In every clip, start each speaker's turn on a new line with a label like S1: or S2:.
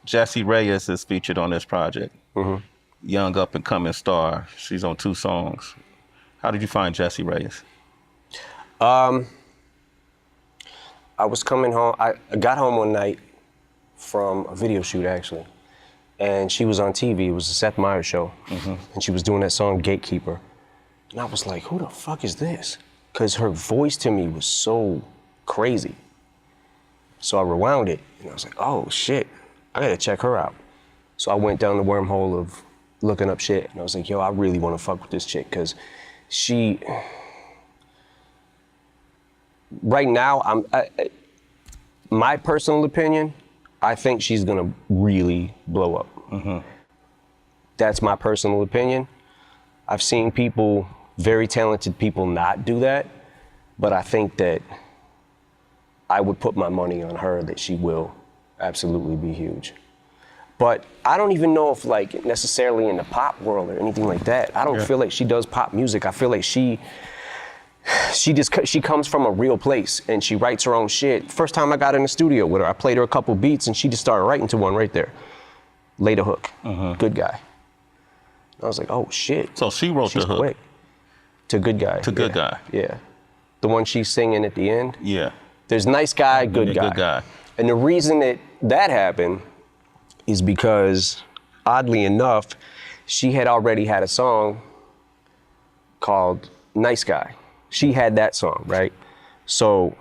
S1: Jessie Reyes is featured on this project. Young up and coming star. She's on 2 songs. How did you find Jessie Reyes?
S2: I was coming home. I got home one night from a video shoot, actually, and she was on TV. It was the Seth Meyers show, and she was doing that song Gatekeeper. And I was like, who the fuck is this? Because her voice to me was so crazy. So I rewound it, and I was like, oh shit, I gotta check her out. So I went down the wormhole of looking up shit, and I was like, yo, I really wanna fuck with this chick, because she, right now, my personal opinion, I think she's gonna really blow up. That's my personal opinion. I've seen people, very talented people, not do that, but I think that I would put my money on her that she will absolutely be huge. But I don't even know if like necessarily in the pop world or anything like that. I don't feel like she does pop music. I feel like she comes from a real place and she writes her own shit. First time I got in the studio with her, I played her a couple beats and she just started writing to one right there. Laid a hook, Good Guy. I was like, oh shit.
S1: So she wrote the hook.
S2: Quick. To Good Guy.
S1: To Good Guy.
S2: Yeah. The one she's singing at the end.
S1: Yeah.
S2: There's Nice Guy, Good Guy.
S1: Good Guy.
S2: And the reason that happened is because, oddly enough, she had already had a song called Nice Guy. She had that song, right? So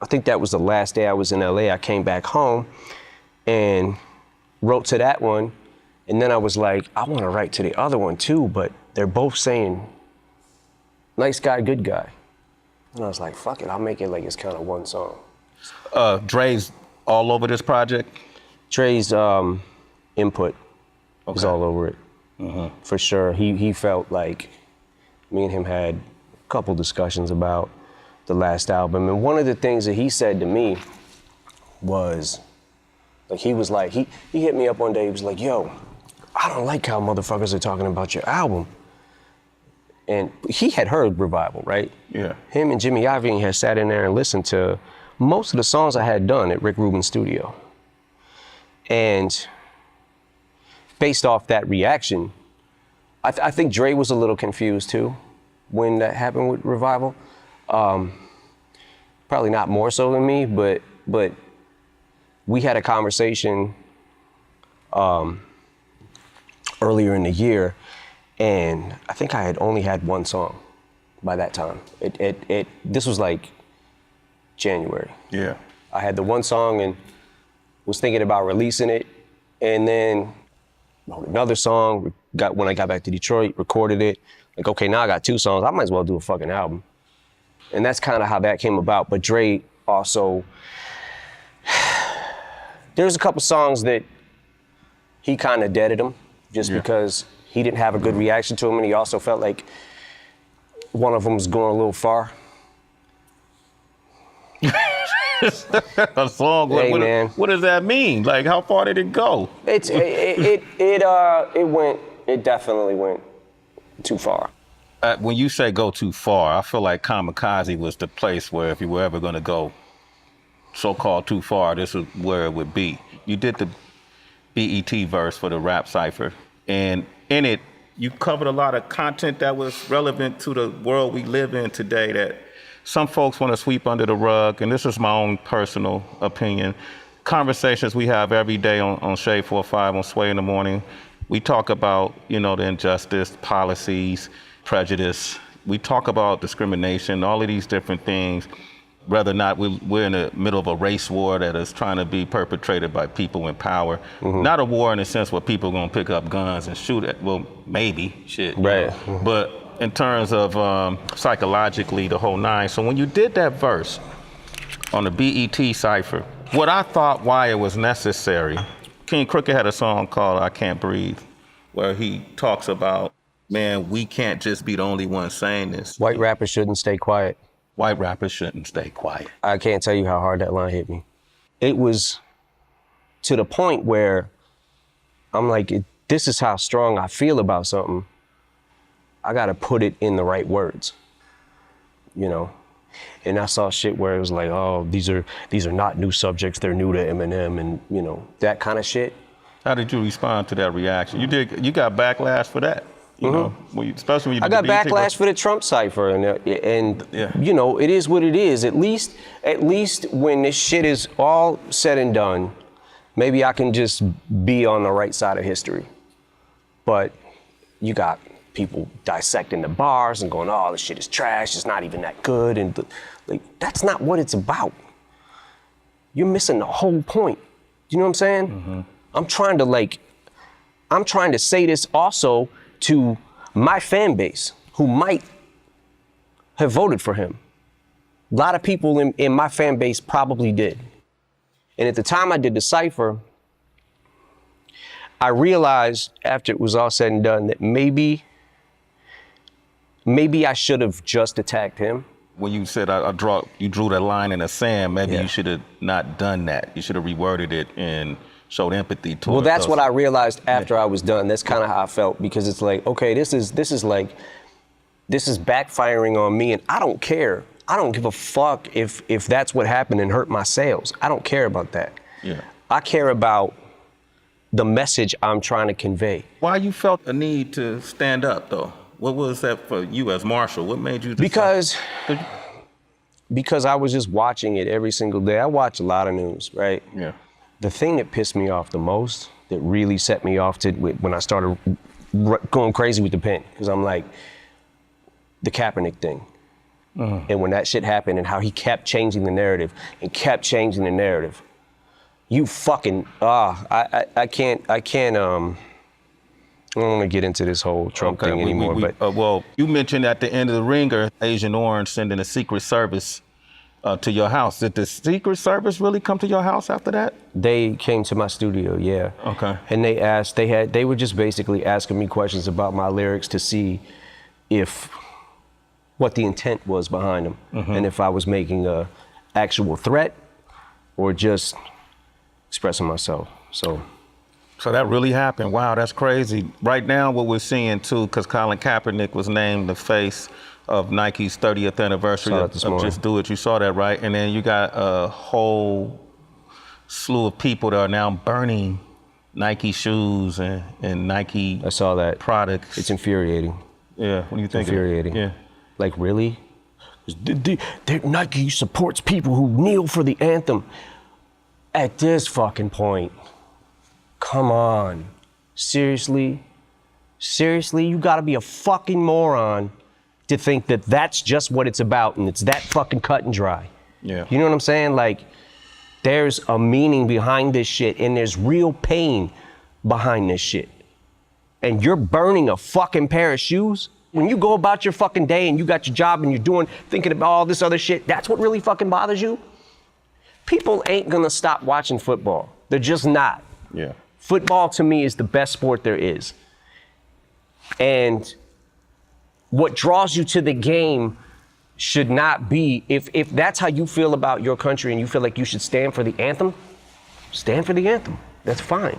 S2: I think that was the last day I was in LA. I came back home and wrote to that one. And then I was like, I want to write to the other one too, but they're both saying Nice Guy, Good Guy. And I was like, fuck it, I'll make it like it's kind of one song.
S1: Dre's all over this project?
S2: Dre's input is all over it, for sure. He felt like me and him had a couple discussions about the last album. And one of the things that he said to me was, like, he hit me up one day, he was like, yo, I don't like how motherfuckers are talking about your album. And he had heard Revival, right?
S1: Yeah.
S2: Him and Jimmy Iovine had sat in there and listened to most of the songs I had done at Rick Rubin's studio. And based off that reaction, I think Dre was a little confused too when that happened with Revival. Probably not more so than me, but we had a conversation earlier in the year, and I think I had only had one song by that time. This was like January.
S1: Yeah.
S2: I had the one song and was thinking about releasing it, and then wrote another song. When I got back to Detroit, recorded it. Like, okay, now I got 2 songs. I might as well do a fucking album. And that's kind of how that came about. But Dre also, there's a couple songs that he kind of deaded them just because he didn't have a good reaction to them, and he also felt like one of them was going a little far.
S1: A song?
S2: Hey, man.
S1: What does that mean? Like, how far did it go?
S2: It definitely went too far.
S1: When you say go too far, I feel like Kamikaze was the place where if you were ever going to go so-called too far, this is where it would be. You did the BET verse for the rap cypher, and in it, you covered a lot of content that was relevant to the world we live in today that some folks want to sweep under the rug, and this is my own personal opinion. Conversations we have every day on Shade 45 on Sway in the Morning, we talk about, the injustice, policies, prejudice. We talk about discrimination, all of these different things, whether or not we're in the middle of a race war that is trying to be perpetrated by people in power. Not a war in the sense where people are going to pick up guns and shoot at, well, maybe, shit.
S2: Right.
S1: But in terms of psychologically, the whole nine. So when you did that verse on the BET cypher, what I thought why it was necessary, King Crooked had a song called I Can't Breathe, where he talks about, man, we can't just be the only ones saying this.
S2: White rappers shouldn't stay quiet.
S1: White rappers shouldn't stay quiet.
S2: I can't tell you how hard that line hit me. It was to the point where I'm like, this is how strong I feel about something. I gotta put it in the right words, And I saw shit where it was like, oh, these are not new subjects, they're new to Eminem, and that kind of shit.
S1: How did you respond to that reaction? You got backlash for that, you know, especially when you
S2: I
S1: did
S2: got
S1: the BET
S2: backlash for the Trump cipher, and
S1: Yeah.
S2: you know, it is what it is. At least when this shit is all said and done, maybe I can just be on the right side of history. But you got people dissecting the bars and going, "Oh, this shit is trash. It's not even that good," and like that's not what it's about. You're missing the whole point. You know what I'm saying? I'm trying to say this also to my fan base who might have voted for him. A lot of people in my fan base probably did. And at the time I did the cipher, I realized after it was all said and done that maybe I should have just attacked him.
S1: When you said you drew that line in the sand, maybe
S2: Yeah.
S1: you should have not done that. You should have reworded it and showed empathy towards
S2: Well, that's
S1: us.
S2: what I realized after I was done. That's kind of how I felt, because it's like, okay, this is backfiring on me, and I don't care. I don't give a fuck if that's what happened and hurt my sales. I don't care about that.
S1: Yeah.
S2: I care about the message I'm trying to convey.
S1: Why you felt a need to stand up, though? What was that for you as Marshall? What made you decide?
S2: Because I was just watching it every single day. I watch a lot of news, right?
S1: Yeah.
S2: The thing that pissed me off the most, that really set me off when I started going crazy with the pen, because I'm like, the Kaepernick thing. And when that shit happened and how he kept changing the narrative and kept changing the narrative, you fucking, I can't, I don't want to get into this whole Trump thing anymore. But
S1: well, you mentioned at the end of the ringer, Agent Orange sending a Secret Service to your house. Did the Secret Service really come to your house after that?
S2: They came to my studio, yeah.
S1: Okay.
S2: And they were just basically asking me questions about my lyrics to see what the intent was behind them, and if I was making a actual threat or just expressing myself.
S1: So that really happened. Wow, that's crazy. Right now, what we're seeing too, because Colin Kaepernick was named the face of Nike's 30th anniversary of Just Do It. You saw that, right? And then you got a whole slew of people that are now burning Nike shoes and Nike
S2: I saw that.
S1: products.
S2: It's infuriating.
S1: Yeah, what do you think?
S2: Infuriating.
S1: Yeah.
S2: Like, really? Nike supports people who kneel for the anthem. At this fucking point, come on. Seriously? Seriously? You gotta be a fucking moron to think that that's just what it's about and it's that fucking cut and dry.
S1: Yeah.
S2: You know what I'm saying? Like, there's a meaning behind this shit and there's real pain behind this shit. And you're burning a fucking pair of shoes? When you go about your fucking day and you got your job and you're thinking about all this other shit, that's what really fucking bothers you? People ain't gonna stop watching football. They're just not.
S1: Yeah.
S2: Football to me is the best sport there is. And what draws you to the game should not be, if that's how you feel about your country and you feel like you should stand for the anthem, stand for the anthem. That's fine.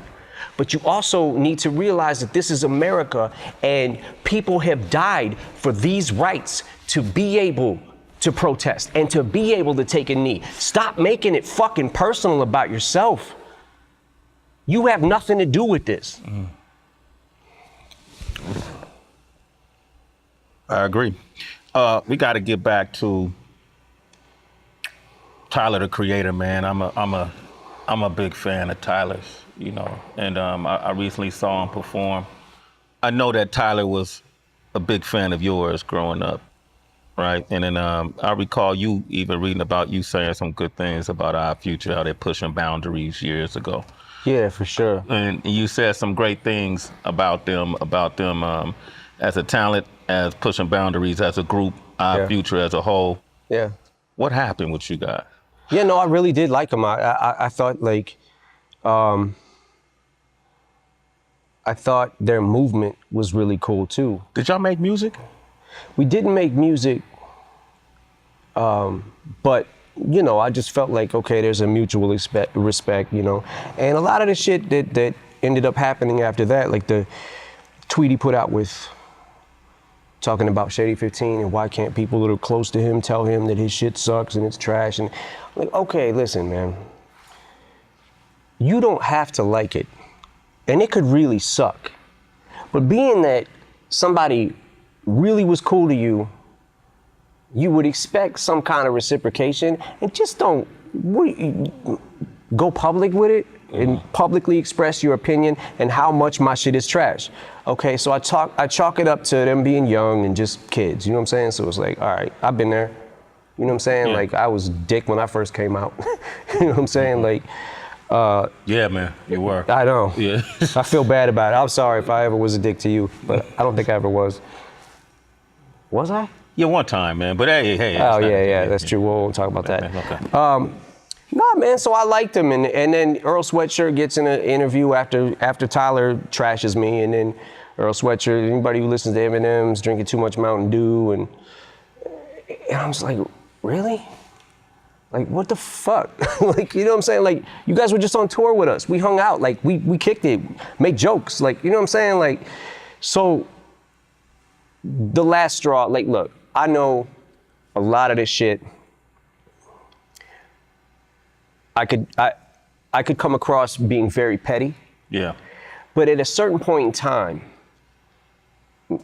S2: But you also need to realize that this is America and people have died for these rights to be able to protest and to be able to take a knee. Stop making it fucking personal about yourself. You have nothing to do with this.
S1: I agree. We got to get back to Tyler, the Creator, man. I'm a big fan of Tyler's, you know, and I recently saw him perform. I know that Tyler was a big fan of yours growing up, right? And then I recall you even reading about you saying some good things about Our Future, how they're pushing boundaries years ago.
S2: Yeah, for sure.
S1: And you said some great things about them as a talent, as pushing boundaries, as a group, Our Future as a whole.
S2: Yeah.
S1: What happened with you guys?
S2: Yeah, no, I really did like them. I thought like, I thought their movement was really cool too.
S1: Did y'all make music?
S2: We didn't make music, but you know, I just felt like, okay, there's a mutual respect, you know. And a lot of the shit that ended up happening after that, like the tweet he put out with talking about Shady 15 and why can't people that are close to him tell him that his shit sucks and it's trash. And I'm like, okay, listen, man, you don't have to like it. And it could really suck. But being that somebody really was cool to you, you would expect some kind of reciprocation, and just don't go public with it and publicly express your opinion and how much my shit is trash. Okay, so I chalk it up to them being young and just kids, you know what I'm saying? So it's like, all right, I've been there. You know what I'm saying?
S1: Yeah.
S2: Like, I was dick when I first came out. You know what I'm saying? Like,
S1: Yeah, man, you were.
S2: I know.
S1: Yeah.
S2: I feel bad about it. I'm sorry if I ever was a dick to you, but I don't think I ever was. Was I?
S1: Yeah, one time, man. But hey.
S2: Oh, yeah, that's true. We won't talk about that.
S1: Okay.
S2: Nah, man, so I liked him. And then Earl Sweatshirt gets in an interview after Tyler trashes me. And then Earl Sweatshirt, anybody who listens to Eminem's drinking too much Mountain Dew. And I'm just like, really? Like, what the fuck? Like, you know what I'm saying? Like, you guys were just on tour with us. We hung out. Like, we kicked it, made jokes. Like, you know what I'm saying? Like, so the last straw, like, look, I know a lot of this shit. I could come across being very petty.
S1: Yeah.
S2: But at a certain point in time,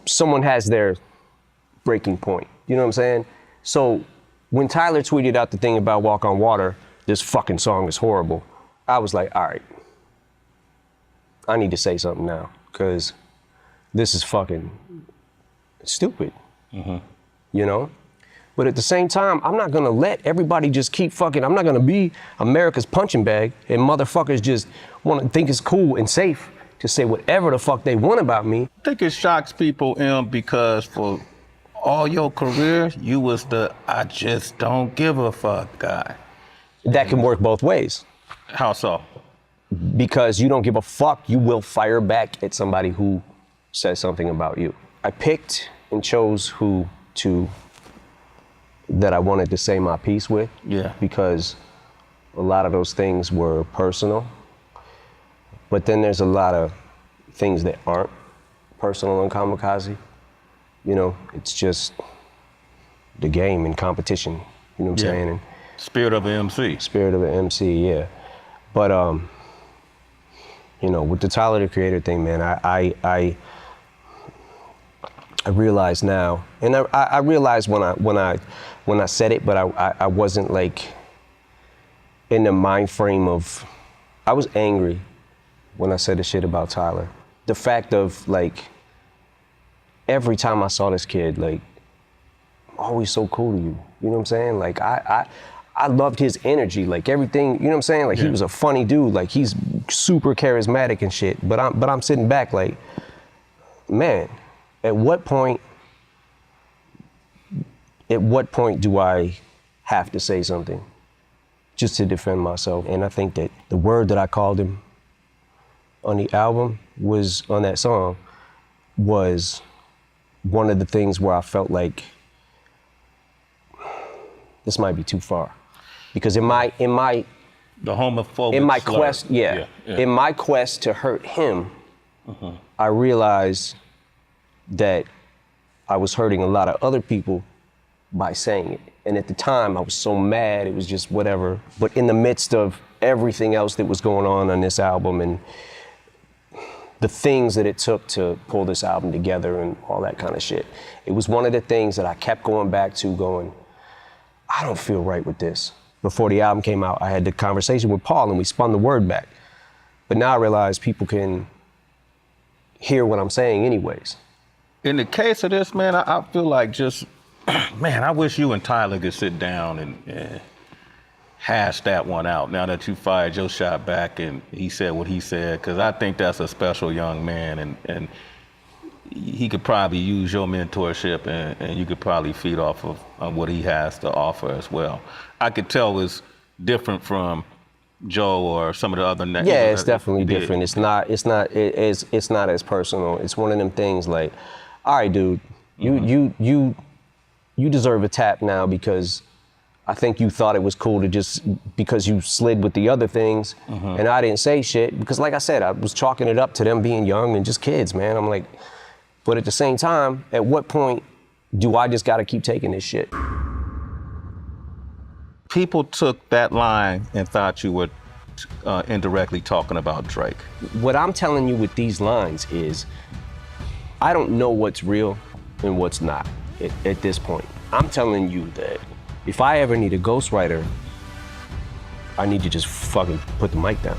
S2: someone has their breaking point. You know what I'm saying? So when Tyler tweeted out the thing about Walk on Water, this fucking song is horrible, I was like, all right, I need to say something now, because this is fucking stupid. You know? But at the same time, I'm not gonna let everybody just keep fucking, I'm not gonna be America's punching bag and motherfuckers just wanna think it's cool and safe to say whatever the fuck they want about me.
S1: I think it shocks people, because for all your career, you was the I just don't give a fuck guy.
S2: That can work both ways.
S1: How so?
S2: Because you don't give a fuck, you will fire back at somebody who says something about you. I picked and chose who that I wanted to say my piece with.
S1: Yeah.
S2: Because a lot of those things were personal. But then there's a lot of things that aren't personal on Kamikaze. You know, it's just the game and competition. You know what I'm saying? And
S1: Spirit of an MC.
S2: spirit of an MC, yeah. But you know, with the Tyler the Creator thing, man, I realize now, and I realized when I said it, but I wasn't like in the mind frame of, I was angry when I said the shit about Tyler. The fact of like, every time I saw this kid, like, always so cool to you. You know what I'm saying? Like, I loved his energy, like everything, you know what I'm saying? Like, he was a funny dude, like he's super charismatic and shit. But I'm sitting back like, man, at what point do I have to say something just to defend myself? And I think that the word that I called him on the album was, on that song, was one of the things where I felt like this might be too far. Because in my
S1: The homophobic
S2: in my
S1: slur.
S2: quest, in my quest to hurt him, I realized that I was hurting a lot of other people by saying it. And at the time, I was so mad, it was just whatever. But in the midst of everything else that was going on this album and the things that it took to pull this album together and all that kind of shit, it was one of the things that I kept going back to, going, I don't feel right with this. Before the album came out, I had the conversation with Paul and we spun the word back. But now I realize people can hear what I'm saying anyways.
S1: In the case of this, man, I feel like just, man, I wish you and Tyler could sit down and hash that one out now that you fired your shot back and he said what he said, because I think that's a special young man, and he could probably use your mentorship and you could probably feed off of what he has to offer as well. I could tell it's different from Joe or some of the other names.
S2: Yeah, it's definitely different. It's not as personal. It's one of them things like, all right, dude, you deserve a tap now because I think you thought it was cool to just, because you slid with the other things and I didn't say shit, because like I said, I was chalking it up to them being young and just kids, man. I'm like, but at the same time, at what point do I just gotta keep taking this shit?
S1: People took that line and thought you were indirectly talking about Drake.
S2: What I'm telling you with these lines is, I don't know what's real and what's not at this point. I'm telling you that if I ever need a ghostwriter, I need to just fucking put the mic down.